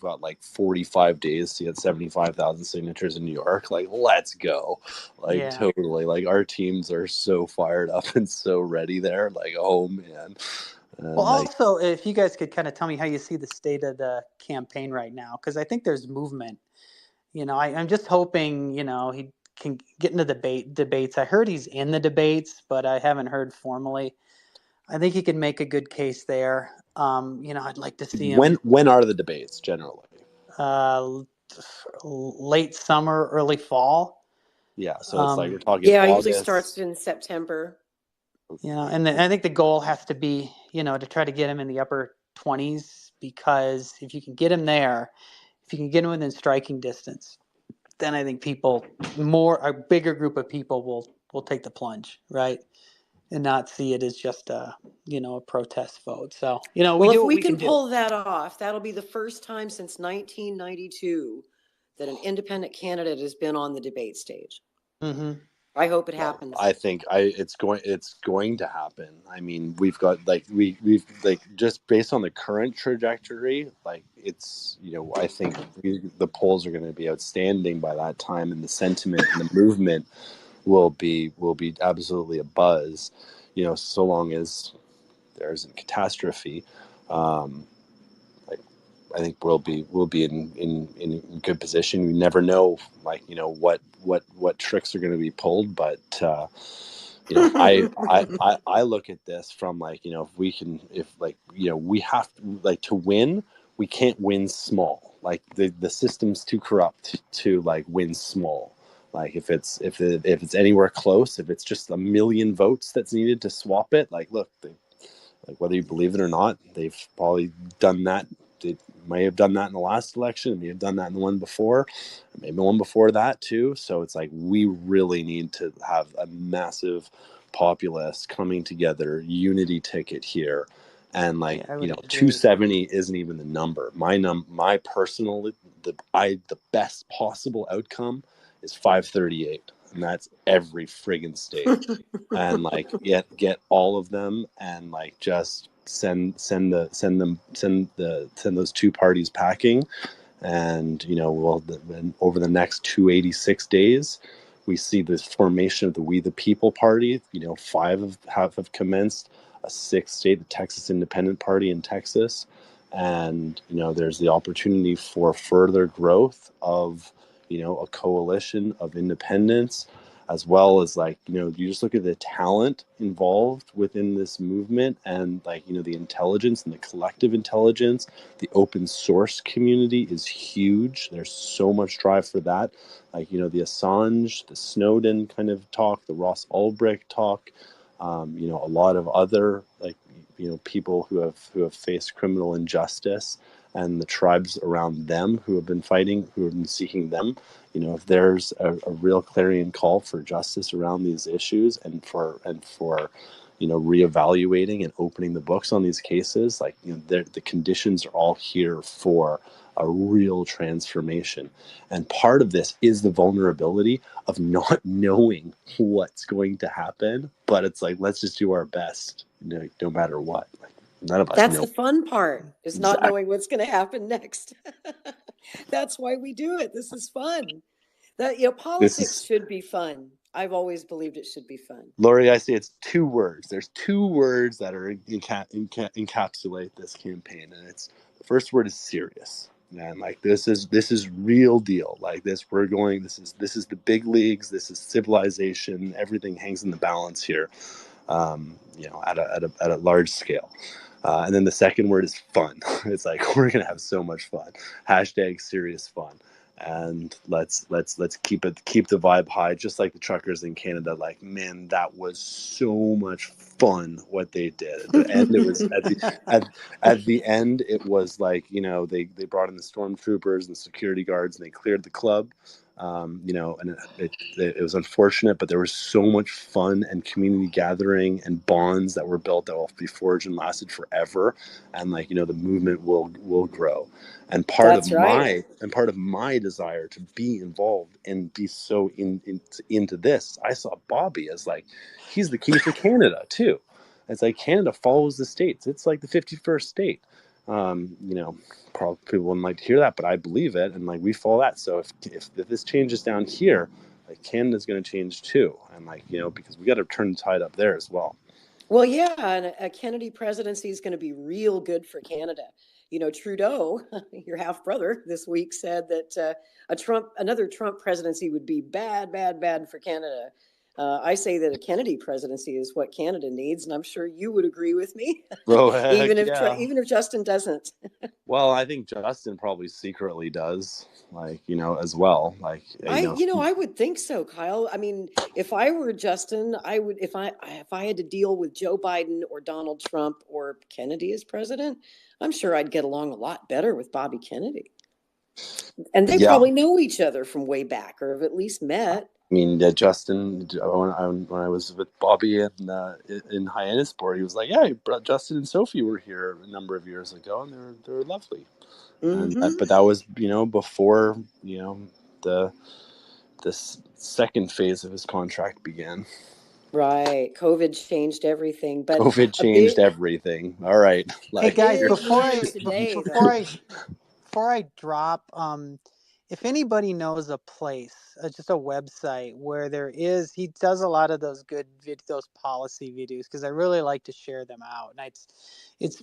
we've got like 45 days to get 75,000 signatures in New York. Like, let's go. Like, totally. Like, our teams are so fired up and so ready there. Like, oh man. Well, also, if you guys could kind of tell me how you see the state of the campaign right now, because I think there's movement. I'm just hoping, he can get into debates. I heard he's in the debates, but I haven't heard formally. I think he can make a good case there. I'd like to see him. When are the debates generally? Late summer, early fall. Yeah, so it's like we're talking. Yeah, August. It usually starts in September. And I think the goal has to be, to try to get him in the upper 20s, because if you can get him there, if you can get him within striking distance, then I think a bigger group of people will take the plunge, right? And not see it as just a protest vote. So, if we can pull that off, that'll be the first time since 1992 that an independent candidate has been on the debate stage. Mm-hmm. I hope it happens. I think it's going to happen. I mean, we've got we've just based on the current trajectory, it's, I think the polls are going to be outstanding by that time, and the sentiment and the movement will be absolutely abuzz, so long as there isn't catastrophe. I think we'll be in good position. We never know, what tricks are going to be pulled, but I look at this from if we have to win, we can't win small. Like the system's too corrupt to win small. Like if it's anywhere close, if it's just 1 million votes that's needed to swap it, whether you believe it or not, they've probably done that. They may have done that in the last election, may have done that in the one before, maybe the one before that too. So it's we really need to have a massive populace coming together, unity ticket here. And 270 isn't even the number. My personal, the best possible outcome is 538. And that's every friggin' state. And get all of them, and just send those two parties packing. And over the next 286 days, we see this formation of the We the People Party. 5 have commenced, a 6th state, the Texas Independent Party in Texas. And there's the opportunity for further growth of a coalition of independents, as well as you just look at the talent involved within this movement, and the intelligence and the collective intelligence. The open source community is huge. There's so much drive for that. The Assange, the Snowden kind of talk, the Ross Ulbricht talk, a lot of other people who have faced criminal injustice, and the tribes around them who have been fighting, who have been seeking them. If there's a real clarion call for justice around these issues, and for reevaluating and opening the books on these cases, the conditions are all here for a real transformation. And part of this is the vulnerability of not knowing what's going to happen, but it's let's just do our best, no matter what. None of us That's know. the fun part, is not knowing what's going to happen next. That's why we do it. This is fun. Politics should be fun. I've always believed it should be fun. Lori, I say it's 2 words. There's 2 words that are encapsulate this campaign, and it's the first word is serious. Man, this is real deal. This is the big leagues. This is civilization. Everything hangs in the balance here, at a large scale. And then the second word is fun. It's we're gonna have so much fun. #serious fun. And let's keep the vibe high, just like the truckers in Canada. Man, that was so much fun what they did. At the end, it was at the end, it was they brought in the stormtroopers and the security guards, and they cleared the club. And it was unfortunate, but there was so much fun and community gathering and bonds that were built that will be forged and lasted forever. And the movement will grow. And part of my desire to be involved and be so into this, I saw Bobby as he's the key for Canada too. It's Canada follows the states. It's the 51st state. You know, probably people wouldn't like to hear that, but I believe it, and like we follow that. So if this changes down here, like Canada's going to change too, and like, you know, because we got to turn the tide up there as well. Well, yeah, and a Kennedy presidency is going to be real good for Canada. You know, Trudeau, your half brother, this week said that another Trump presidency would be bad, bad, bad for Canada. I say that a Kennedy presidency is what Canada needs, and I'm sure you would agree with me. Oh, heck yeah. Even if Justin doesn't. Well, I think Justin probably secretly does, like, you know, as well. Like, I would think so, Kyle. I mean, if I were Justin, I would, if I had to deal with Joe Biden or Donald Trump or Kennedy as president, I'm sure I'd get along a lot better with Bobby Kennedy. And they probably know each other from way back, or have at least met. I mean, Justin, when I was with Bobby in Hyannisport, he was like, "Yeah, Justin and Sophie were here a number of years ago, and they're lovely." Mm-hmm. But that was, you know, before, you know, this second phase of his contract began. Right, COVID changed everything. But COVID changed everything. All right, like, hey guys, before I drop, if anybody knows a place, just a website where he does a lot of those good those policy videos, because I really like to share them out, and it's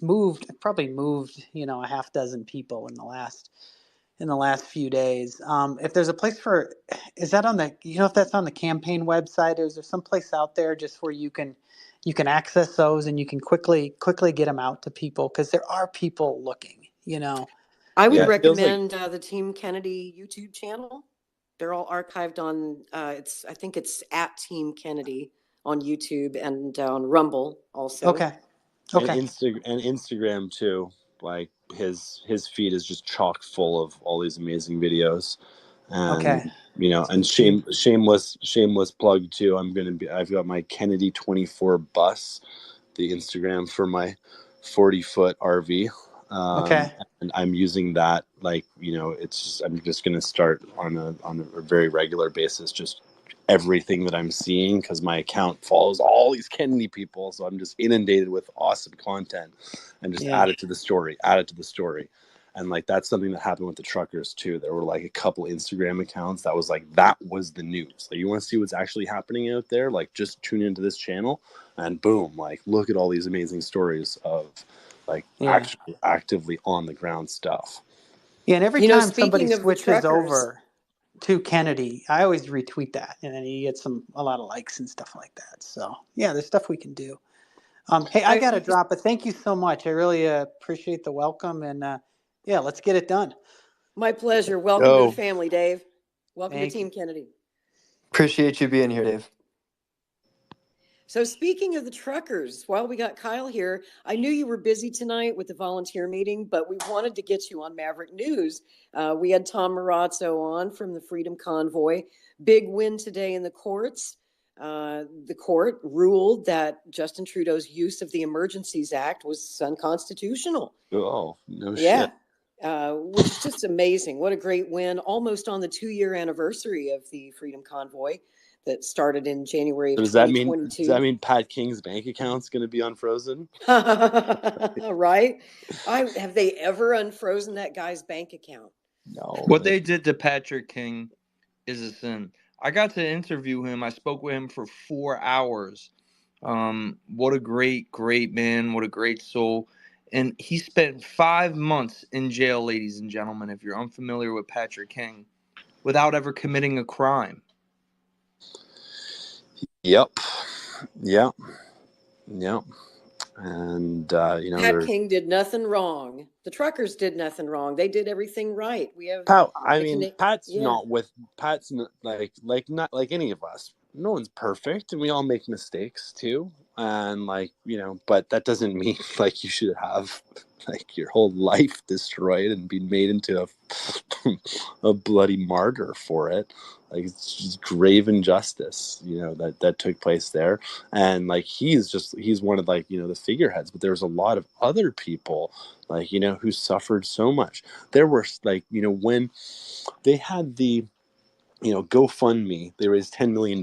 probably moved, you know, a half dozen people in the last few days. If there's a place is that on if that's on the campaign website, or is there some place out there just where you can access those and you can quickly get them out to people, because there are people looking, you know. I would recommend the Team Kennedy YouTube channel. They're all archived on, I think it's at Team Kennedy on YouTube and on Rumble also. Okay. And Instagram too. Like his feed is just chock full of all these amazing videos. And, you know, and shameless plug too. I've got my Kennedy 24 bus, the Instagram for my 40-foot RV. And I'm using that, like, you know, I'm just going to start on a very regular basis, just everything that I'm seeing, because my account follows all these Kennedy people. So I'm just inundated with awesome content, and just add it to the story. And like, that's something that happened with the truckers too. There were like a couple Instagram accounts that was the news. Like, you want to see what's actually happening out there? Like, just tune into this channel, and boom, like, look at all these amazing stories of like actually actively on the ground stuff. Yeah, and every time somebody switches over to Kennedy, I always retweet that, and then you get a lot of likes and stuff like that. So yeah, there's stuff we can do. Hey, I got to drop, but thank you so much. I really appreciate the welcome, and yeah, let's get it done. My pleasure. Welcome to the family, Dave. Welcome to Team Kennedy. Appreciate you being here, Dave. So speaking of the truckers, while we got Kyle here, I knew you were busy tonight with the volunteer meeting, but we wanted to get you on Maverick News. We had Tom Marazzo on from the Freedom Convoy. Big win today in the courts. The court ruled that Justin Trudeau's use of the Emergencies Act was unconstitutional. Oh, no shit. Which is just amazing. What a great win. Almost on the 2-year anniversary of the Freedom Convoy that started in January of 2022. Does that mean Pat King's bank account's going to be unfrozen? Right? Have they ever unfrozen that guy's bank account? No. What they did to Patrick King is a sin. I got to interview him. I spoke with him for 4 hours. What a great man. What a great soul. And he spent 5 months in jail, ladies and gentlemen, if you're unfamiliar with Patrick King, without ever committing a crime. Yep. And, you know, Pat King did nothing wrong. The truckers did nothing wrong. They did everything right. Pat's not like any of us. No one's perfect, and we all make mistakes too. And like, you know, but that doesn't mean like you should have like your whole life destroyed and be made into a bloody martyr for it. Like, it's just grave injustice, you know, that took place there. And like, he's one of, like, you know, the figureheads, but there's a lot of other people, like, you know, who suffered so much. There were, like, you know, when they had the, you know, GoFundMe, they raised $10 million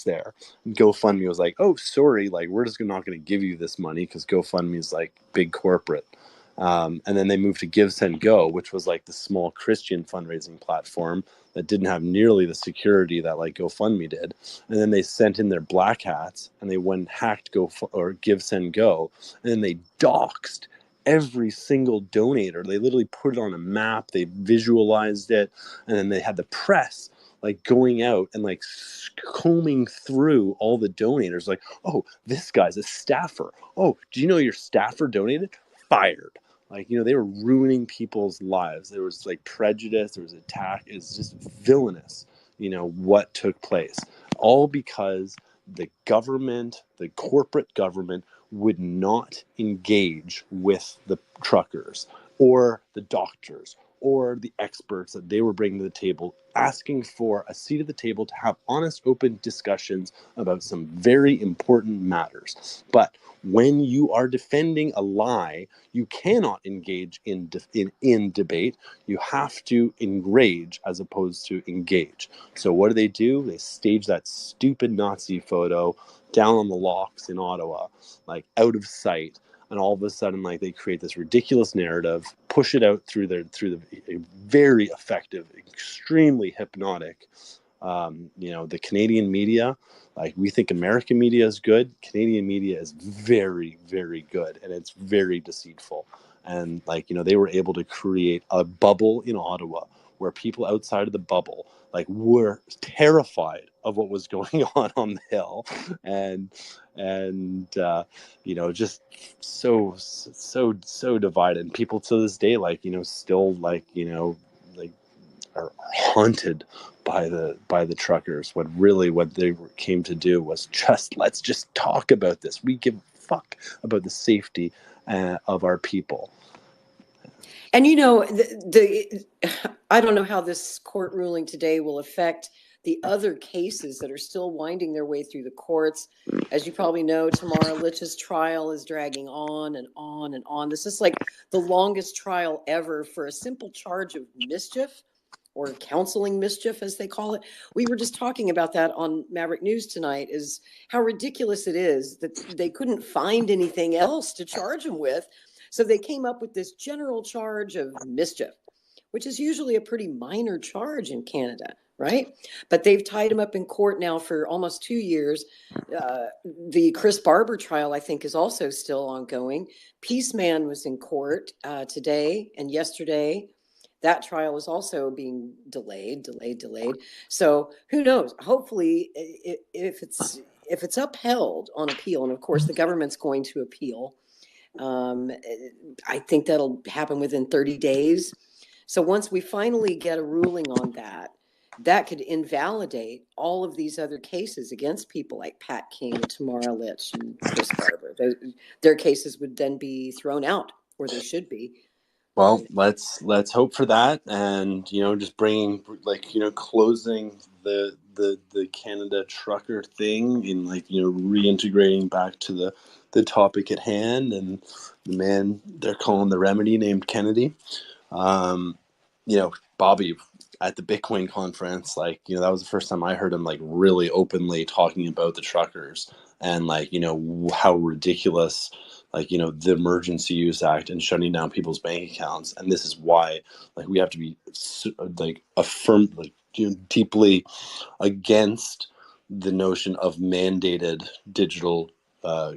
there. And GoFundMe was like, oh, sorry, like, we're just not going to give you this money because GoFundMe is like big corporate. And then they moved to Give, Send, Go, which was like the small Christian fundraising platform that didn't have nearly the security that like GoFundMe did. And then they sent in their black hats and they went and hacked Give, Send, Go, and then they doxed every single donator. They literally put it on a map, they visualized it, and then they had the press like going out and like combing through all the donators, like, oh, this guy's a staffer. Oh, do you know your staffer donated? Fired. Like, they were ruining people's lives. There was like prejudice, there was attack. It's just villainous, what took place. All because the government, the corporate government, would not engage with the truckers or the doctors or the experts that they were bringing to the table, asking for a seat at the table to have honest, open discussions about some very important matters. But when you are defending a lie, you cannot engage in debate. You have to enrage as opposed to engage. So what do? They stage that stupid Nazi photo down on the locks in Ottawa, like out of sight. And all of a sudden, like, they create this ridiculous narrative, push it out through the very effective, extremely hypnotic, the Canadian media. Like, we think American media is good. Canadian media is very, very good, and it's very deceitful. And like, they were able to create a bubble in Ottawa where people outside of the bubble like were terrified of what was going on the hill, and just so divided. And people to this day, like, still like, like are haunted by the truckers, when really what they came to do was let's just talk about this. We give a fuck about the safety of our people. And I don't know how this court ruling today will affect the other cases that are still winding their way through the courts. As you probably know, Tamara Litch's trial is dragging on and on and on. This is like the longest trial ever for a simple charge of mischief, or counseling mischief, as they call it. We were just talking about that on Maverick News tonight, is how ridiculous it is that they couldn't find anything else to charge him with. So they came up with this general charge of mischief, which is usually a pretty minor charge in Canada, right? But they've tied him up in court now for almost 2 years. The Chris Barber trial, I think, is also still ongoing. Peaceman was in court today and yesterday. That trial is also being delayed. So who knows? Hopefully, if it's upheld on appeal, and of course the government's going to appeal, I think that'll happen within 30 days. So once we finally get a ruling on that could invalidate all of these other cases against people like Pat King, Tamara Litch, and Chris Barber. Their cases would then be thrown out, or they should be. Well, let's hope for that, and just bringing, like, closing the Canada trucker thing, and like, reintegrating back to the topic at hand, and the man they're calling the remedy named Kennedy. Bobby at the Bitcoin conference, like, that was the first time I heard him like really openly talking about the truckers, and like, how ridiculous, like, the Emergencies Act and shutting down people's bank accounts. And this is why, like, we have to be like deeply against the notion of mandated digital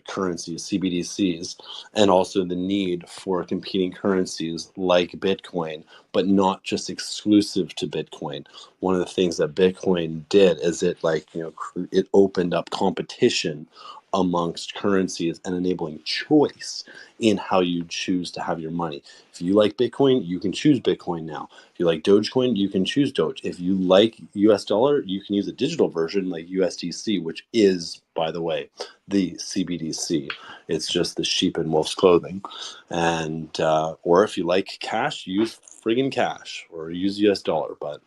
currencies, CBDCs, and also the need for competing currencies like Bitcoin, but not just exclusive to Bitcoin. One of the things that Bitcoin did is it it opened up competition amongst currencies and enabling choice in how you choose to have your money. If you like Bitcoin, you can choose Bitcoin now. If you like Dogecoin, you can choose Doge. If you like US dollar, you can use a digital version like USDC, which is, by the way, the CBDC. It's just the sheep in wolf's clothing. And or if you like cash, use friggin' cash or use US dollar. But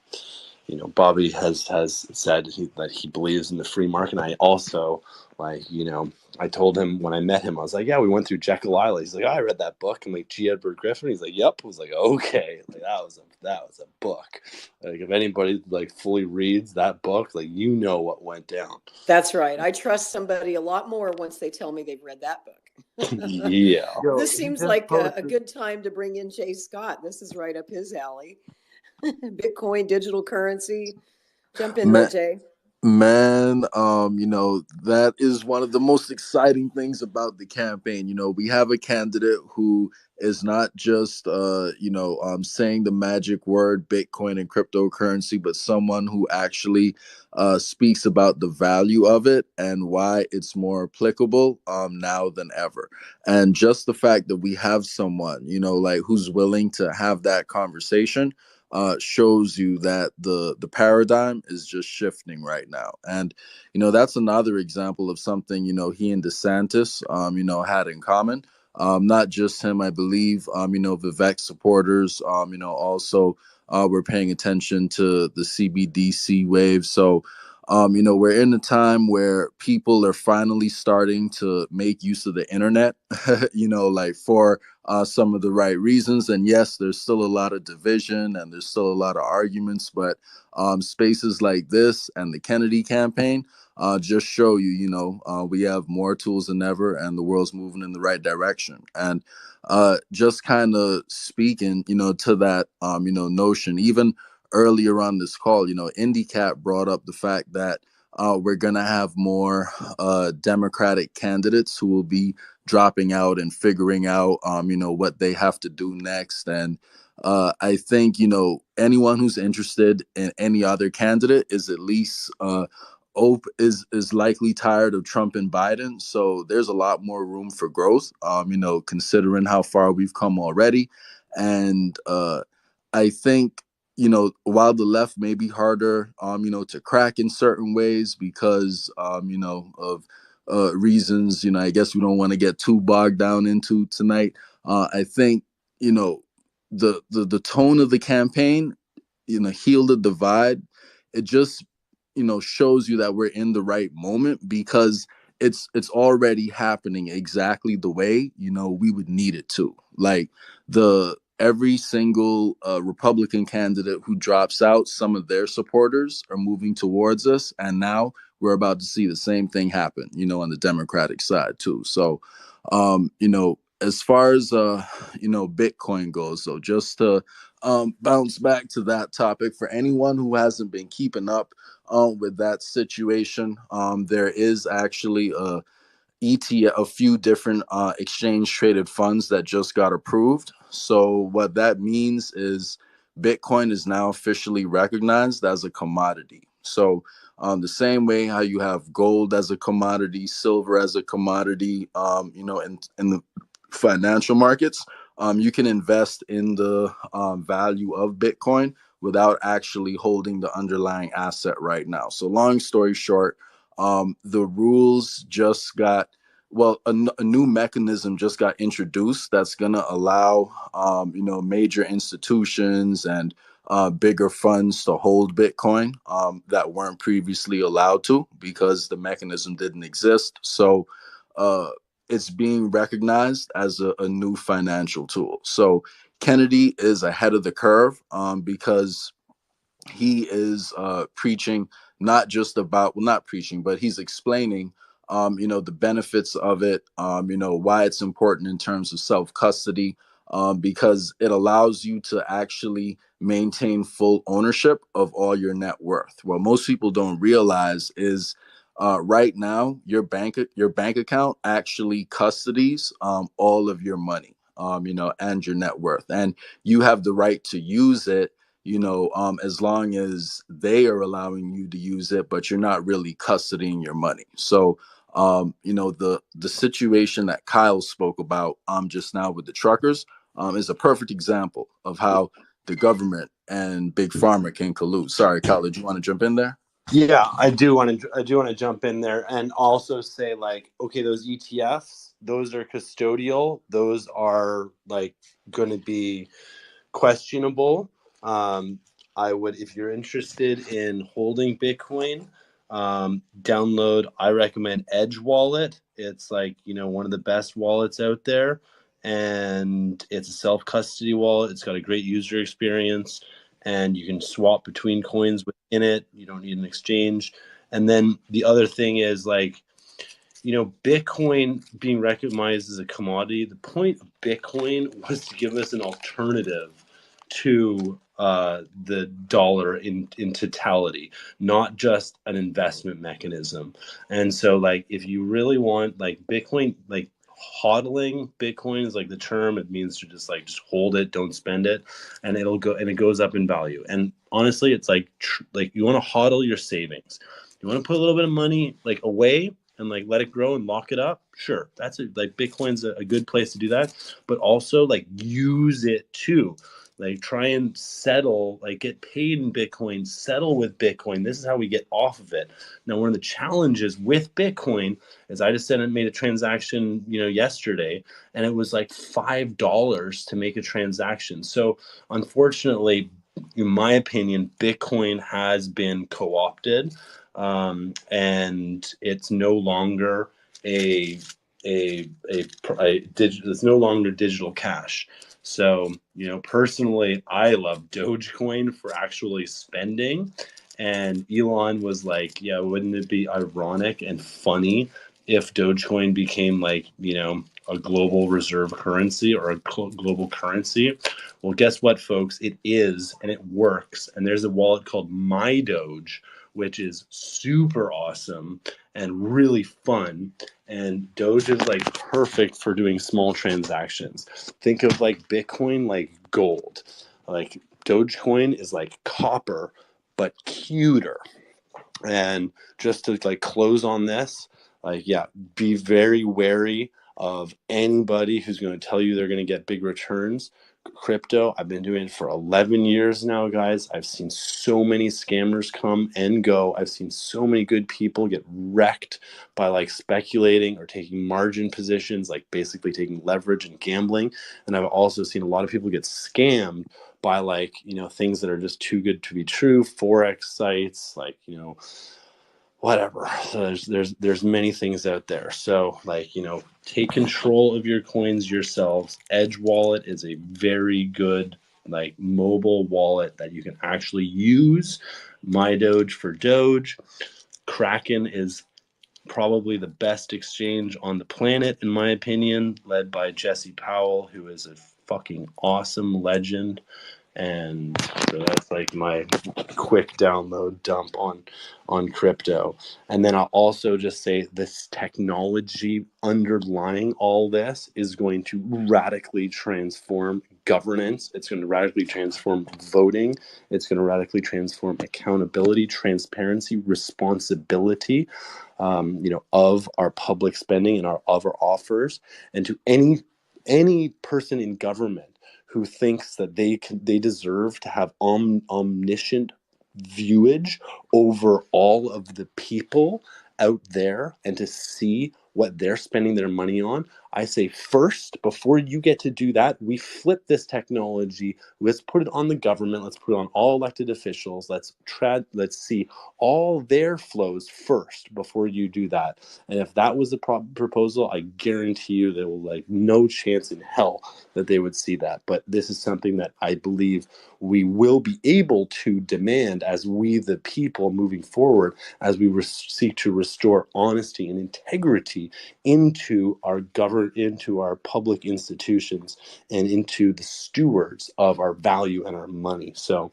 Bobby has said that he believes in the free market. And I also, like, I told him when I met him, I was like, yeah, we went through Jekyll Island. He's like, oh, I read that book. I'm like, G. Edward Griffin. He's like, yep. I was like, okay, like, that was a book. Like, if anybody like fully reads that book, like, what went down. That's right. I trust somebody a lot more once they tell me they've read that book. Yeah. Yo, This he seems just like a posted. good time to bring in Jay Scott. This is right up his alley. Bitcoin, digital currency. Jump in there, Man, Jay. man, that is one of the most exciting things about the campaign. We have a candidate who is not just saying the magic word Bitcoin and cryptocurrency, but someone who actually speaks about the value of it and why it's more applicable now than ever. And just the fact that we have someone, like who's willing to have that conversation shows you that the paradigm is just shifting right now. And that's another example of something he and DeSantis had in common. Not just him, I believe. Vivek supporters also were paying attention to the CBDC wave. So we're in a time where people are finally starting to make use of the internet, like for some of the right reasons. And yes, there's still a lot of division and there's still a lot of arguments, but spaces like this and the Kennedy campaign just show you, we have more tools than ever and the world's moving in the right direction. And just kind of speaking, to that, notion, even earlier on this call, IndyCat brought up the fact that we're going to have more Democratic candidates who will be dropping out and figuring out, what they have to do next. And I think, anyone who's interested in any other candidate is at least is likely tired of Trump and Biden. So there's a lot more room for growth, considering how far we've come already. And I think, while the left may be harder, to crack in certain ways because, of reasons, I guess we don't want to get too bogged down into tonight. I think, the tone of the campaign, heal the divide. It just, shows you that we're in the right moment because it's already happening exactly the way, we would need it to. Like every single Republican candidate who drops out, some of their supporters are moving towards us. And now we're about to see the same thing happen, on the Democratic side too. So, as far as, Bitcoin goes, so just to bounce back to that topic, for anyone who hasn't been keeping up with that situation, there is actually a few different exchange traded funds that just got approved. So what that means is Bitcoin is now officially recognized as a commodity. So the same way how you have gold as a commodity, silver as a commodity, in the financial markets, you can invest in the value of Bitcoin without actually holding the underlying asset right now. So long story short, the rules just got a new mechanism just got introduced that's going to allow major institutions and bigger funds to hold Bitcoin that weren't previously allowed to because the mechanism didn't exist. So it's being recognized as a new financial tool. So Kennedy is ahead of the curve because he is preaching not just about, well, not preaching, but he's explaining the benefits of it, why it's important in terms of self-custody, because it allows you to actually maintain full ownership of all your net worth. What most people don't realize is right now your bank account actually custodies all of your money, and your net worth, and you have the right to use it, as long as they are allowing you to use it, but you're not really custodying your money. So, the situation that Kyle spoke about just now with the truckers is a perfect example of how the government and big pharma can collude. Sorry, Kyle, did you want to jump in there? Yeah, I do want to jump in there and also say, like, okay, those ETFs, those are custodial. Those are like going to be questionable. I would, if you're interested in holding Bitcoin, download. I recommend Edge Wallet. It's like, one of the best wallets out there, and it's a self custody wallet. It's got a great user experience, and you can swap between coins within it. You don't need an exchange. And then the other thing is, like, Bitcoin being recognized as a commodity, the point of Bitcoin was to give us an alternative to the dollar in totality, not just an investment mechanism. And so, like, if you really want, like, Bitcoin, like, hodling Bitcoin is like the term. It means to just hold it, don't spend it, and it goes up in value. And honestly, it's like you want to hodl your savings. You want to put a little bit of money like away and like let it grow and lock it up. Sure, that's it. Like Bitcoin's a good place to do that, but also like use it too. Like try and settle, like get paid in Bitcoin, settle with Bitcoin. This is how we get off of it. Now, one of the challenges with Bitcoin is I just made a transaction, yesterday, and it was like $5 to make a transaction. So unfortunately, in my opinion, Bitcoin has been co-opted, and it's no longer it's no longer digital cash. So, personally, I love Dogecoin for actually spending. And Elon was like, yeah, wouldn't it be ironic and funny if Dogecoin became like, a global reserve currency or a global currency? Well, guess what, folks? It is, and it works. And there's a wallet called My Doge, which is super awesome and really fun. And Doge is like perfect for doing small transactions. Think of like Bitcoin like gold. Like Dogecoin is like copper, but cuter. And just to like close on this, be very wary of anybody who's going to tell you they're going to get big returns. Crypto, I've been doing it for 11 years now, guys. I've seen so many scammers come and go. I've seen so many good people get wrecked by like speculating or taking margin positions, like basically taking leverage and gambling. And I've also seen a lot of people get scammed by like, things that are just too good to be true, forex sites, like, whatever. So there's many things out there. So like, take control of your coins yourselves. Edge Wallet is a very good like mobile wallet that you can actually use. My Doge for Doge. Kraken is probably the best exchange on the planet, in my opinion, led by Jesse Powell, who is a fucking awesome legend. And so that's like my quick download dump on crypto. And then I'll also just say this technology underlying all this is going to radically transform governance. It's going to radically transform voting. It's going to radically transform accountability, transparency, responsibility, of our public spending and of our offers. And to any person in government who thinks that they deserve to have omniscient viewage over all of the people out there and to see what they're spending their money on, I say first, before you get to do that, we flip this technology. Let's put it on the government. Let's put it on all elected officials. Let's see all their flows first before you do that. And if that was the proposal, I guarantee you there will like no chance in hell that they would see that. But this is something that I believe we will be able to demand as we, the people, moving forward, as we seek to restore honesty and integrity into our public institutions and into the stewards of our value and our money. So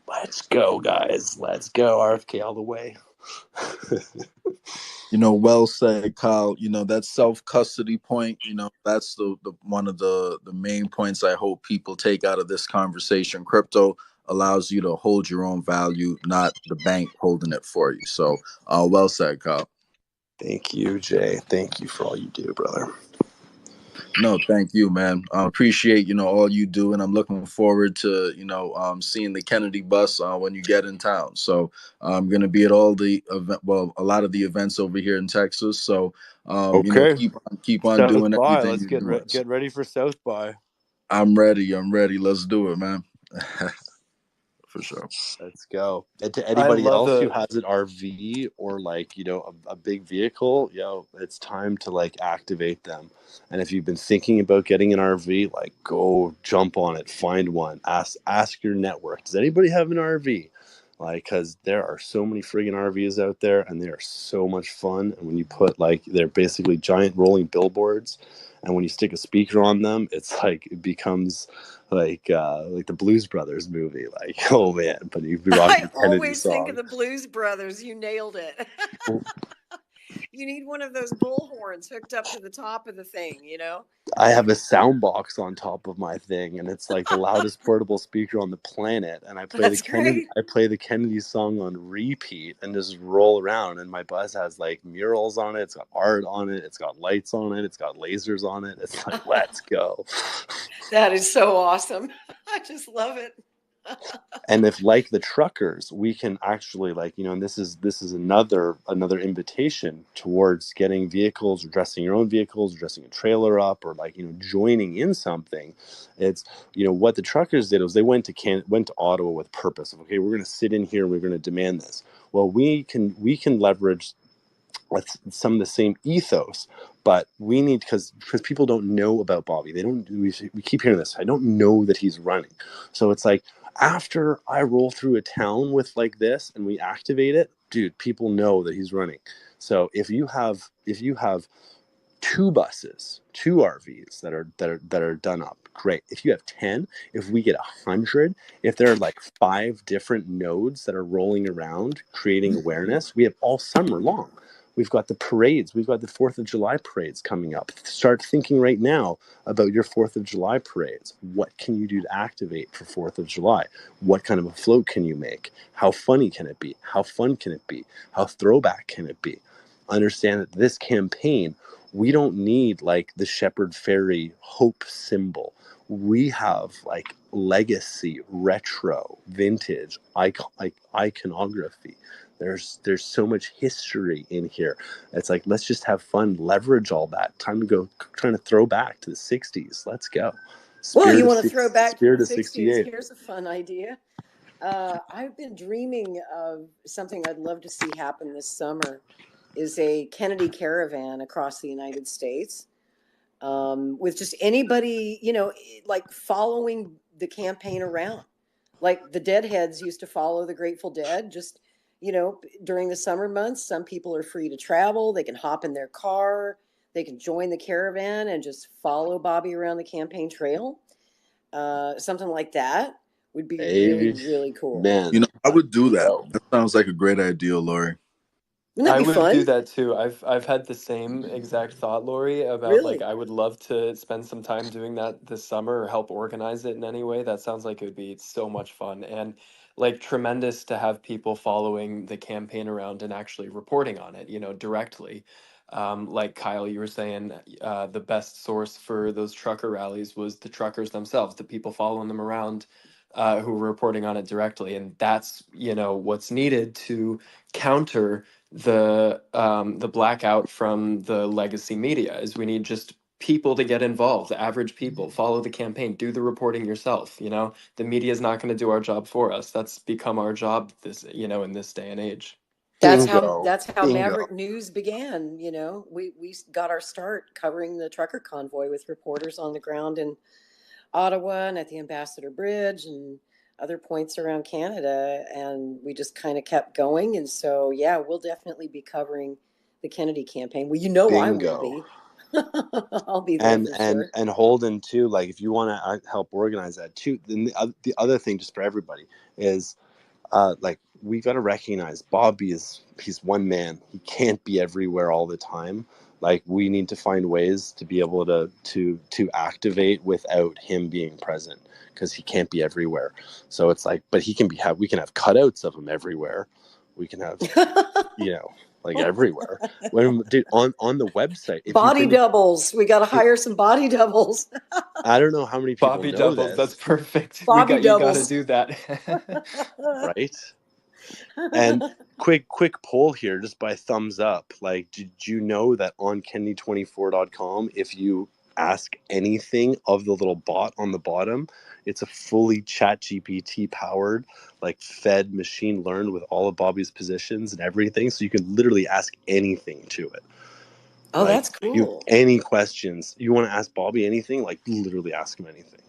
let's go, guys. Let's go. RFK all the way. Well said, Kyle. That self-custody point, that's the one of the main points I hope people take out of this conversation. Crypto allows you to hold your own value, not the bank holding it for you. So well said, Kyle. Thank you, Jay. Thank you for all you do, brother. No, thank you, man. Appreciate, all you do. And I'm looking forward to, seeing the Kennedy bus when you get in town. So I'm going to be at all the a lot of the events over here in Texas. So, Okay. keep on South doing by. everything Let's you're doing. get ready for South by. I'm ready. Let's do it, man. For sure. Let's go. And to I anybody love else who the has an RV or like, a big vehicle, it's time to like activate them. And if you've been thinking about getting an RV, like go jump on it, find one, ask your network. Does anybody have an RV? like, because there are so many friggin' RVs out there, and they are so much fun. And when you put, like, they're basically giant rolling billboards, and when you stick a speaker on them, it's like it becomes like the Blues Brothers movie. Like, oh man, but you'd be rocking I the Kennedy always think of song. the Blues Brothers. You nailed it. You need one of those bullhorns hooked up to the top of the thing, you know? I have a sound box on top of my thing, and it's like the loudest portable speaker on the planet. And I play That's great. the Kennedy song on repeat and just roll around. And my bus has like murals on it. It's got art on it. It's got lights on it. It's got lasers on it. It's like, let's go. That is so awesome. I just love it. And if, like the truckers, we can actually, like, you know, and this is another invitation towards getting vehicles, or dressing your own vehicles, or dressing a trailer up, or, like, you know, joining in something. It's, you know, what the truckers did was they went to Ottawa with purpose of, okay, we're going to sit in here and we're going to demand this. Well, we can leverage with some of the same ethos, but we need, because people don't know about Bobby. We keep hearing this. I don't know that he's running. So it's like, after I roll through a town with like this and we activate it, dude, people know that he's running. So if you have 2 buses, 2 RVs that are done up, great. If you have 10, if we get 100, if there are like 5 different nodes that are rolling around creating awareness, we have all summer long. We've got the parades. We've got the 4th of July parades coming up. Start thinking right now about your 4th of July parades. What can you do to activate for 4th of July? What kind of a float can you make? How funny can it be? How fun can it be? How throwback can it be? Understand that this campaign, we don't need like the Shepherd Ferry hope symbol. We have like legacy, retro, vintage, iconography. There's so much history in here. It's like, let's just have fun, leverage all that. Time to go, trying to throw back to the 60s. Let's go. Well, you want to throw back to Spirit the of 60s. 68. Here's a fun idea. I've been dreaming of something I'd love to see happen this summer is a Kennedy caravan across the United States, with just anybody, you know, like following the campaign around. Like the Deadheads used to follow the Grateful Dead. Just, you know, during the summer months, some people are free to travel. They can hop in their car. They can join the caravan and just follow Bobby around the campaign trail. Something like that would be really, really cool. You know, I would do that. Yo. That sounds like a great idea, Lori. Wouldn't that I be would do fun? that too. I've had the same exact thought, Lori, about like Really? I would love to spend some time doing that this summer or help organize it in any way. That sounds like it would be so much fun and like tremendous to have people following the campaign around and actually reporting on it, you know, directly. Like Kyle, you were saying, the best source for those trucker rallies was the truckers themselves, the people following them around, who were reporting on it directly, and that's, you know, what's needed to counter the blackout from the legacy media. Is we need just people to get involved, the average people, follow the campaign, do the reporting yourself. You know, the media is not going to do our job for us. That's become our job this, you know, in this day and age. Bingo. That's how Bingo. Maverick News began. You know, we got our start covering the trucker convoy with reporters on the ground in Ottawa and at the Ambassador Bridge and other points around Canada, and we just kind of kept going. And so, yeah, we'll definitely be covering the Kennedy campaign. Well, you know, I will Bingo. be. I'll be there for sure. And Holden too, like if you want to help organize that too, then the other thing, just for everybody, is like we got to recognize he's one man. He can't be everywhere all the time. Like we need to find ways to be able to activate without him being present, because he can't be everywhere. So it's like, but we can have cutouts of him everywhere. We can have, you know, like everywhere. When, dude, on the website, if you've Body been, doubles. We got to hire some body doubles. I don't know how many people Bobby know doubles, that's this, perfect. Bobby You got to doubles. do that. right? And quick poll here, just by thumbs up. Like, did you know that on Kennedy24.com, if you ask anything of the little bot on the bottom, it's a fully ChatGPT powered, like fed machine learned with all of Bobby's positions and everything. So you can literally ask anything to it. Oh, Like, that's cool. any questions you want to ask Bobby, anything, like literally ask him anything.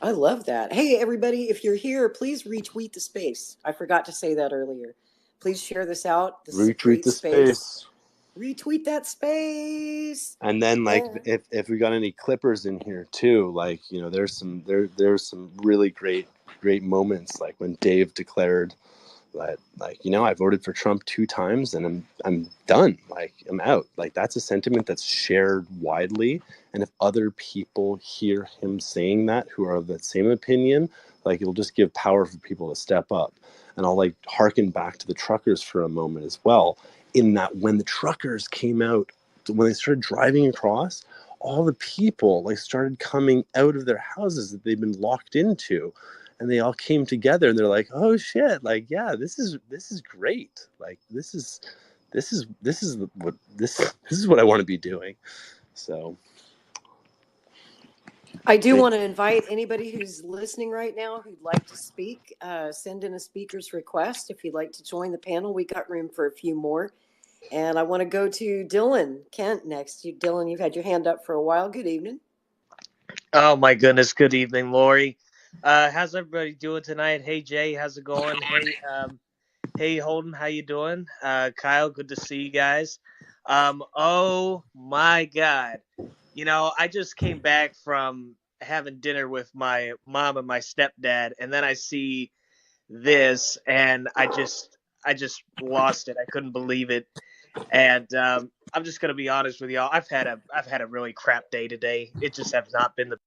I love that. Hey, everybody, if you're here, please retweet the space. I forgot to say that earlier. Please share this out. This is a Retweet great the space. space. Retweet that space. And then like And if we got any clippers in here too, like, you know, there's some really great moments, like when Dave declared that, like, you know, I voted for Trump 2 times and I'm done. Like, I'm out. Like, that's a sentiment that's shared widely. And if other people hear him saying that who are of that same opinion, like, it'll just give power for people to step up. And I'll like harken back to the truckers for a moment as well, in that when the truckers came out, when they started driving across, all the people like started coming out of their houses that they've been locked into, and they all came together and they're like, oh shit, like, yeah, this is great. Like, this is what I want to be doing. So I do want to invite anybody who's listening right now who'd like to speak, send in a speaker's request. If you'd like to join the panel, we got room for a few more. And I want to go to Dylan Kent next. Dylan, you've had your hand up for a while. Good evening. Oh my goodness! Good evening, Lori. How's everybody doing tonight? Hey Jay, how's it going? Hey Holden, how you doing? Kyle, good to see you guys. Oh my God, you know, I just came back from having dinner with my mom and my stepdad, and then I see this, and I just lost it. I couldn't believe it, and I'm just gonna be honest with y'all. I've had a really crap day today. It just has not been the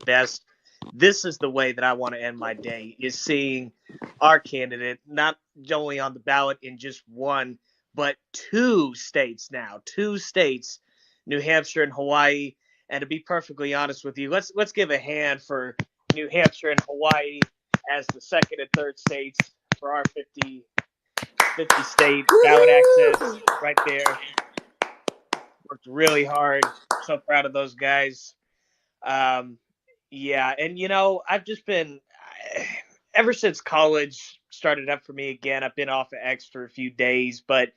best. This is the way that I want to end my day, is seeing our candidate not only on the ballot in just one, but two states, New Hampshire and Hawaii. And to be perfectly honest with you, let's give a hand for New Hampshire and Hawaii as the second and third states for our 50 state ballot access right there. Worked really hard. So proud of those guys. Um, yeah, and you know, I've just been ever since college started up for me again. I've been off of X for a few days, but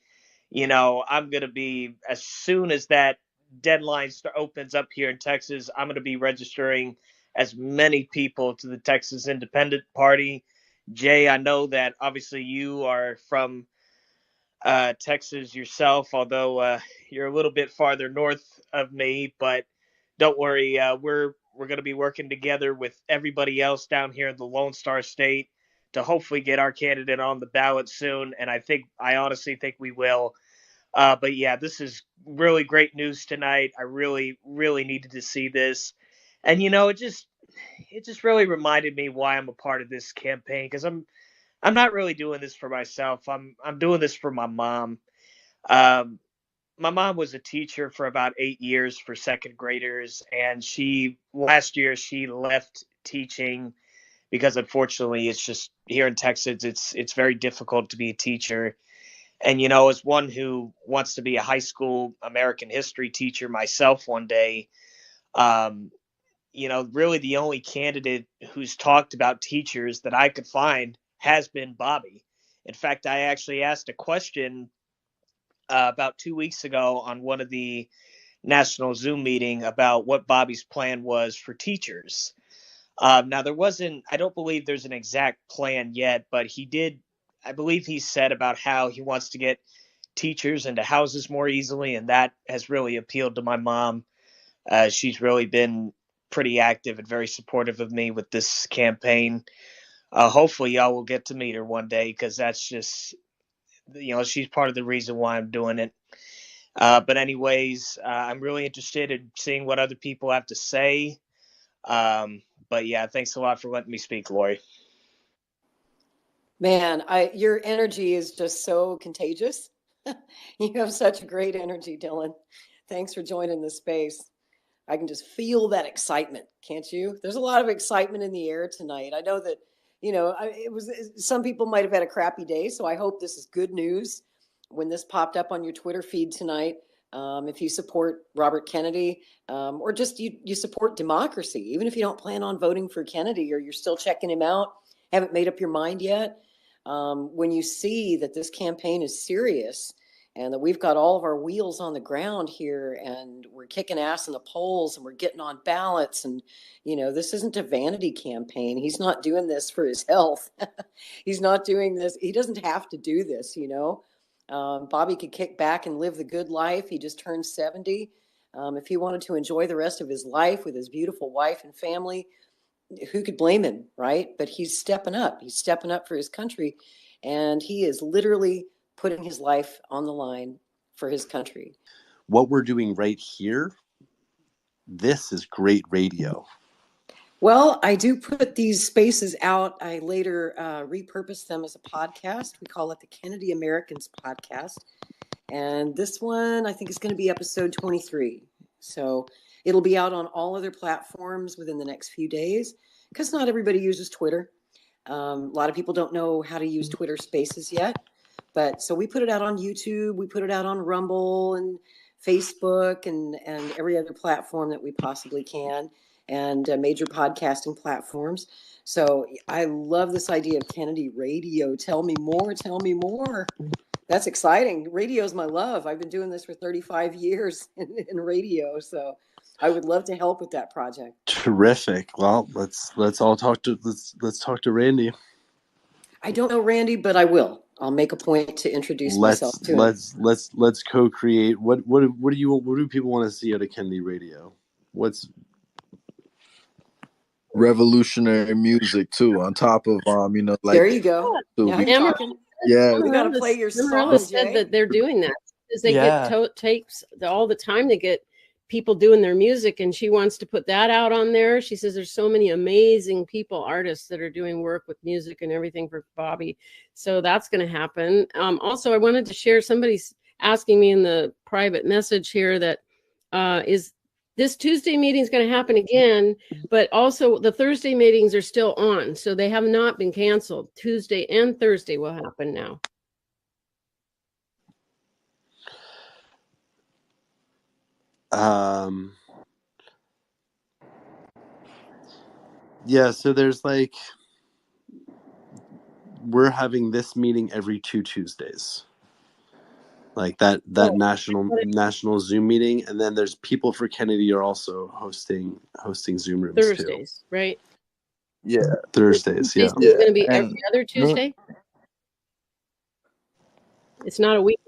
you know, I'm gonna be, as soon as that deadline opens up here in Texas, I'm gonna be registering as many people to the Texas Independent Party. Jay, I know that obviously you are from Texas yourself, although you're a little bit farther north of me. But don't worry, we're going to be working together with everybody else down here in the Lone Star State to hopefully get our candidate on the ballot soon. And I honestly think we will. But yeah, this is really great news tonight. I really, really needed to see this, and you know, it just really reminded me why I'm a part of this campaign, because I'm not really doing this for myself. I'm doing this for my mom. Um, my mom was a teacher for about 8 years for second graders, and she last year she left teaching because unfortunately it's just here in Texas it's very difficult to be a teacher. And you know, as one who wants to be a high school American history teacher myself one day, um, you know, really the only candidate who's talked about teachers that I could find has been Bobby. In fact, I actually asked a question about 2 weeks ago on one of the national Zoom meeting about what Bobby's plan was for teachers. Now, there wasn't, I don't believe there's an exact plan yet, but he did, I believe he said about how he wants to get teachers into houses more easily, and that has really appealed to my mom. She's really been pretty active and very supportive of me with this campaign. Hopefully, y'all will get to meet her one day, because that's just, you know, she's part of the reason why I'm doing it. But anyways, I'm really interested in seeing what other people have to say. But yeah, thanks a lot for letting me speak, Lori. Man, your energy is just so contagious. You have such great energy, Dylan. Thanks for joining the space. I can just feel that excitement, can't you? There's a lot of excitement in the air tonight. I know that, you know, some people might have had a crappy day, so I hope this is good news when this popped up on your Twitter feed tonight. If you support Robert Kennedy, or just you support democracy, even if you don't plan on voting for Kennedy or you're still checking him out, haven't made up your mind yet. When you see that this campaign is serious and that we've got all of our wheels on the ground here, and we're kicking ass in the polls, and we're getting on ballots. And, this isn't a vanity campaign. He's not doing this for his health. He's not doing this. He doesn't have to do this, Bobby could kick back and live the good life. He just turned 70. If he wanted to enjoy the rest of his life with his beautiful wife and family, who could blame him, right? But he's stepping up. He's stepping up for his country, and he is literally putting his life on the line for his country. What we're doing right here, this is great radio. Well, I do put these spaces out. I later repurposed them as a podcast. We call it the Kennedy Americans Podcast. And this one, I think, is going to be episode 23. So it'll be out on all other platforms within the next few days, because not everybody uses Twitter. A lot of people don't know how to use Twitter Spaces yet. But so we put it out on YouTube. We put it out on Rumble and Facebook and every other platform that we possibly can, and major podcasting platforms. So I love this idea of Kennedy Radio. Tell me more. Tell me more. That's exciting. Radio is my love. I've been doing this for 35 years in radio. So I would love to help with that project. Terrific. Well, let's all talk to let's talk to Randy. I don't know Randy, but I will. I'll make a point to introduce myself to him. Let's co-create. What do people want to see out of Kennedy Radio? What's revolutionary music too, on top of like there you go. Now you're talking. Yeah, We got to play your song. Amarilla said that they're doing that because they takes all the time to get people doing their music, and she wants to put that out on there. She says there's so many amazing people, artists that are doing work with music and everything for Bobby. So that's going to happen. Also, I wanted to share, somebody's asking me in the private message here that is this Tuesday meeting is going to happen again, but also the Thursday meetings are still on. So they have not been canceled. Tuesday and Thursday will happen now. Yeah, so there's we're having this meeting every 2 Tuesdays. Like that national Zoom meeting, and then there's People for Kennedy are also hosting Zoom rooms Thursdays, too. Right? Yeah, Thursdays. Yeah, it's going to be every other Tuesday. It's not a week.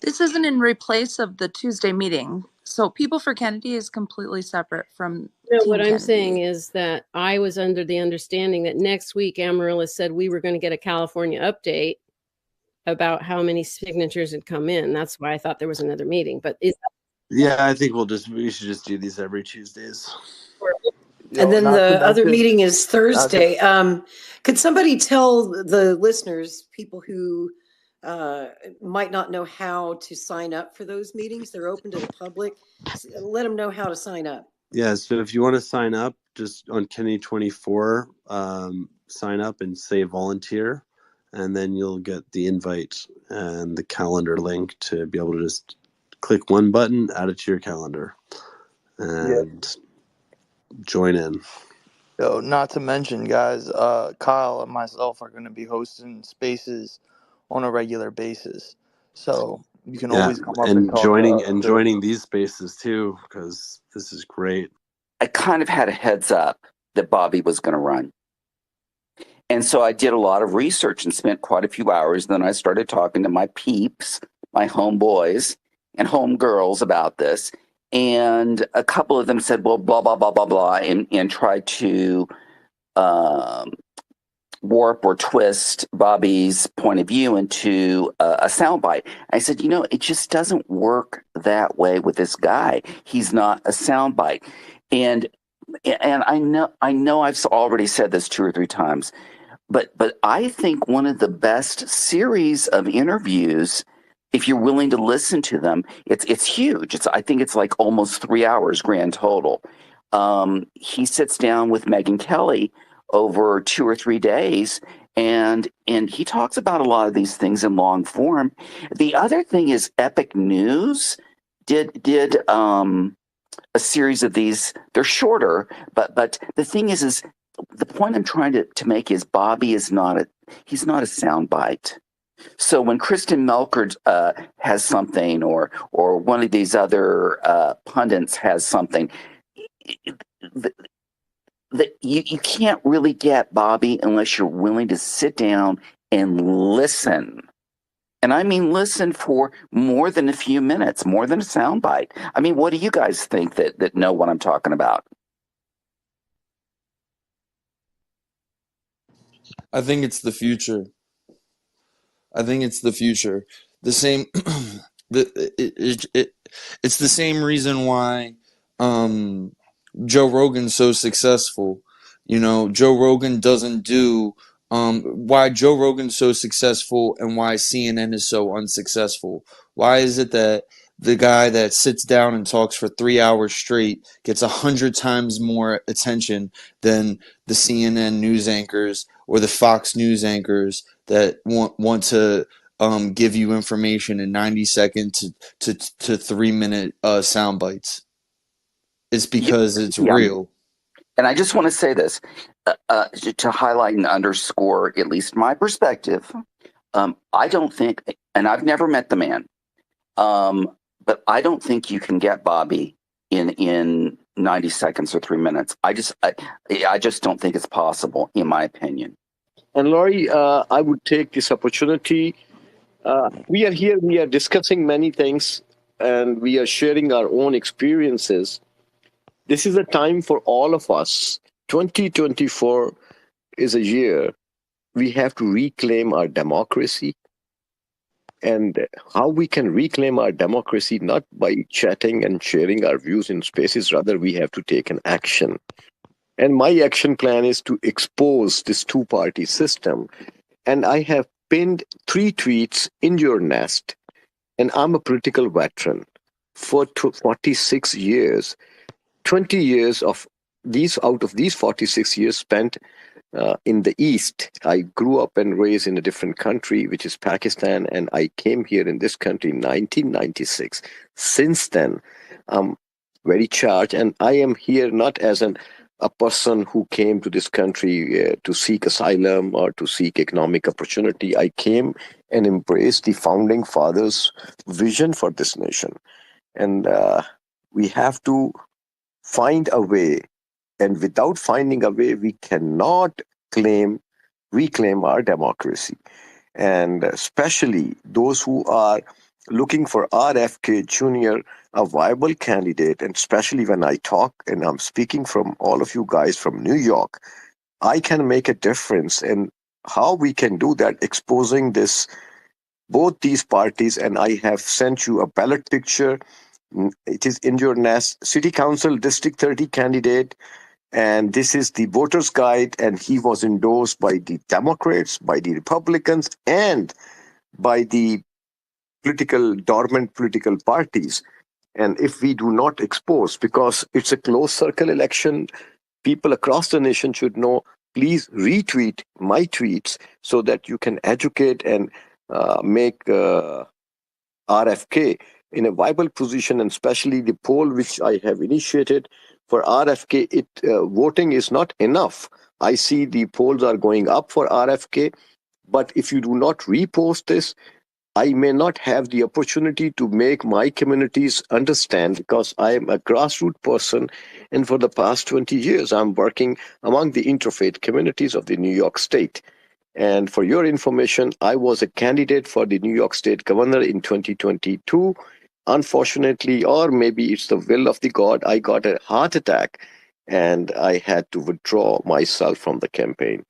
This isn't in replace of the Tuesday meeting. So People for Kennedy is completely separate from. No, what Kennedy. I'm saying is that I was under the understanding that next week Amarilla said we were going to get a California update about how many signatures had come in. That's why I thought there was another meeting. But I think we should just do these every Tuesdays. And then the other meeting is Thursday. Could somebody tell the listeners, people who might not know how to sign up for those meetings? They're open to the public. Let them know how to sign up. Yeah, so if you want to sign up, just on Kennedy 24, sign up and say volunteer, and then you'll get the invite and the calendar link to be able to just click one button, add it to your calendar, and join in. Yo, not to mention, guys, Kyle and myself are going to be hosting spaces on a regular basis, so you can always come up and talk joining these spaces too, because this is great. I kind of had a heads up that Bobby was going to run, and so I did a lot of research and spent quite a few hours. Then I started talking to my peeps, my homeboys and homegirls about this, and a couple of them said, well, blah blah blah blah blah, and tried to warp or twist Bobby's point of view into a soundbite. I said, it just doesn't work that way with this guy. He's not a soundbite. And I know I've already said this 2 or 3 times, but I think one of the best series of interviews, if you're willing to listen to them, it's huge. I think it's like almost 3 hours grand total. He sits down with Megyn Kelly over 2 or 3 days, and he talks about a lot of these things in long form. The other thing is Epic News did a series of these. They're shorter, but the thing is the point I'm trying to make is Bobby is not a soundbite. So when Kristen Melker has something, or one of these other pundits has something, that you can't really get, Bobby, unless you're willing to sit down and listen. And I mean listen for more than a few minutes, more than a soundbite. I mean, what do you guys think that know what I'm talking about? I think it's the future. I think it's the future. The same, it's the same reason why Joe Rogan's so successful. You know, Joe Rogan doesn't do why Joe Rogan's so successful and why CNN is so unsuccessful. Why is it that the guy that sits down and talks for 3 hours straight gets 100 times more attention than the CNN news anchors or the Fox News anchors that want to give you information in 90-second to 3-minute sound bites? It's because it's Yeah. real. And I just want to say this to highlight and underscore at least my perspective. I don't think, and I've never met the man, but I don't think you can get Bobby in 90 seconds or 3 minutes. I just don't think it's possible, in my opinion. And Laurie, I would take this opportunity. We are here, we are discussing many things, and we are sharing our own experiences. This is a time for all of us. 2024 is a year we have to reclaim our democracy. And how we can reclaim our democracy, not by chatting and sharing our views in spaces, rather, we have to take an action. And my action plan is to expose this two-party system. And I have pinned 3 tweets in your nest. And I'm a political veteran for 46 years. 20 years of these, out of these 46 years spent in the East. I grew up and raised in a different country, which is Pakistan, and I came here in this country in 1996. Since then, I'm very charged, and I am here not as a person who came to this country to seek asylum or to seek economic opportunity. I came and embraced the founding fathers' vision for this nation. And we have to find a way. And without finding a way, we cannot reclaim our democracy. And especially those who are looking for RFK Jr., a viable candidate, and especially when I talk, and I'm speaking from all of you guys from New York, I can make a difference. And how we can do that, exposing both these parties, and I have sent you a ballot picture. It is in your nest. City Council District 30 candidate, and this is the voter's guide, and he was endorsed by the Democrats, by the Republicans, and by the dormant political parties. And if we do not expose, because it's a closed circle election, people across the nation should know, please retweet my tweets so that you can educate and make RFK in a viable position, and especially the poll which I have initiated for RFK. Voting is not enough. I see the polls are going up for RFK, but if you do not repost this, I may not have the opportunity to make my communities understand, because I am a grassroots person, and for the past 20 years, I'm working among the interfaith communities of the New York State. And for your information, I was a candidate for the New York State governor in 2022. Unfortunately, or maybe it's the will of the God, I got a heart attack and I had to withdraw myself from the campaign.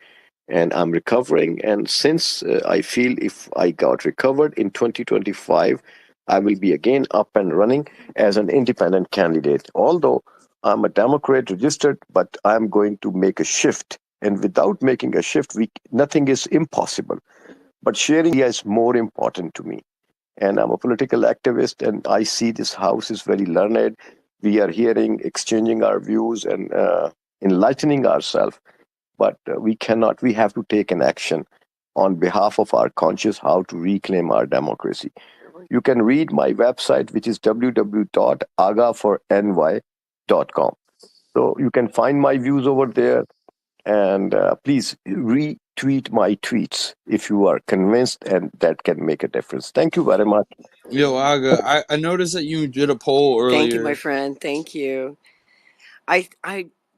And I'm recovering. And since I feel if I got recovered in 2025, I will be again up and running as an independent candidate. Although I'm a Democrat registered, but I'm going to make a shift. And without making a shift, nothing is impossible. But sharing is more important to me. And I'm a political activist, and I see this house is very learned. We are hearing, exchanging our views, and enlightening ourselves. But we have to take an action on behalf of our conscience, how to reclaim our democracy. You can read my website, which is www.agaforny.com. So you can find my views over there. And please tweet my tweets if you are convinced, and that can make a difference. Thank you very much. Yo, Aga, I noticed that you did a poll earlier. Thank you, my friend. Thank you. I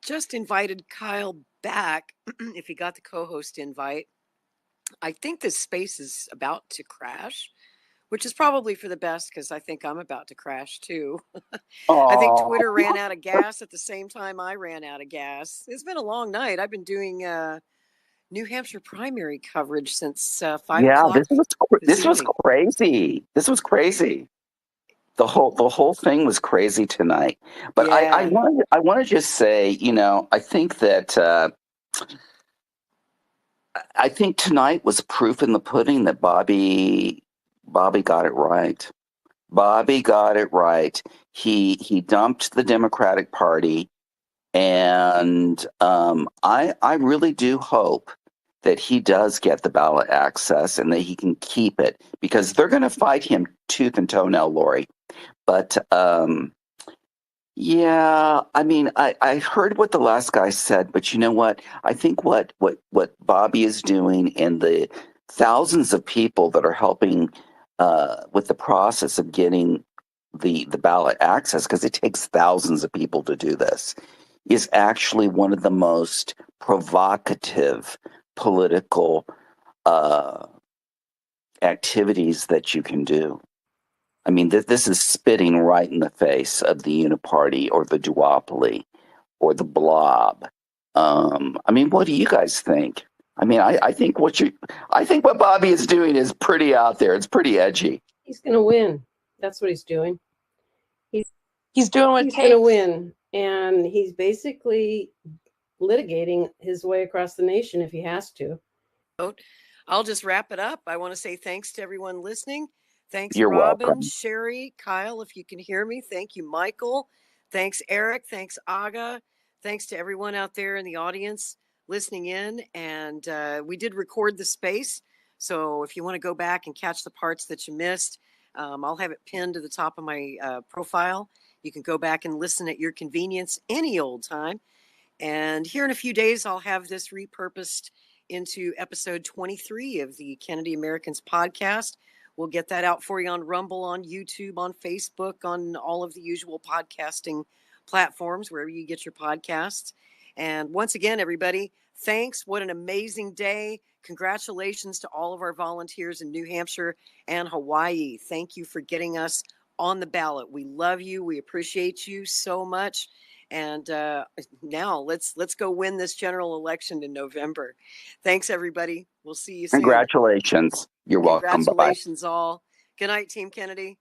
just invited Kyle back if he got the co-host invite. I think this space is about to crash, which is probably for the best because I think I'm about to crash too. I think Twitter ran out of gas at the same time I ran out of gas. It's been a long night. I've been doing New Hampshire primary coverage since 5 o'clock. This was crazy. This was crazy. The whole thing was crazy tonight. But Yeah. I want to just say, I think that I think tonight was proof in the pudding that Bobby got it right. Bobby got it right. He dumped the Democratic Party, and I really do hope that he does get the ballot access and that he can keep it, because they're going to fight him tooth and toenail, Lori. But yeah, I mean, I heard what the last guy said, but you know what? I think what Bobby is doing, and the thousands of people that are helping with the process of getting the ballot access, because it takes thousands of people to do this, is actually one of the most provocative political activities that you can do. I mean, this is spitting right in the face of the uniparty or the duopoly or the blob. I mean, what do you guys think? I mean, I think what Bobby is doing is pretty out there. It's pretty edgy. He's going to win. That's what he's doing. He's doing what it He's takes. going to win, and he's basically litigating his way across the nation if he has to. I'll just wrap it up. I want to say thanks to everyone listening. Thanks, You're Robin, welcome. Sherry, Kyle, if you can hear me. Thank you, Michael. Thanks, Eric. Thanks, Aga. Thanks to everyone out there in the audience listening in. And we did record the space. So if you want to go back and catch the parts that you missed, I'll have it pinned to the top of my profile. You can go back and listen at your convenience any old time. And here in a few days, I'll have this repurposed into episode 23 of the Kennedy Americans podcast. We'll get that out for you on Rumble, on YouTube, on Facebook, on all of the usual podcasting platforms, wherever you get your podcasts. And once again, everybody, thanks. What an amazing day. Congratulations to all of our volunteers in New Hampshire and Hawaii. Thank you for getting us on the ballot. We love you. We appreciate you so much. And now let's go win this general election in November. Thanks, everybody. We'll see you soon. Congratulations. You're welcome. Bye-bye. Congratulations all. Good night, Team Kennedy.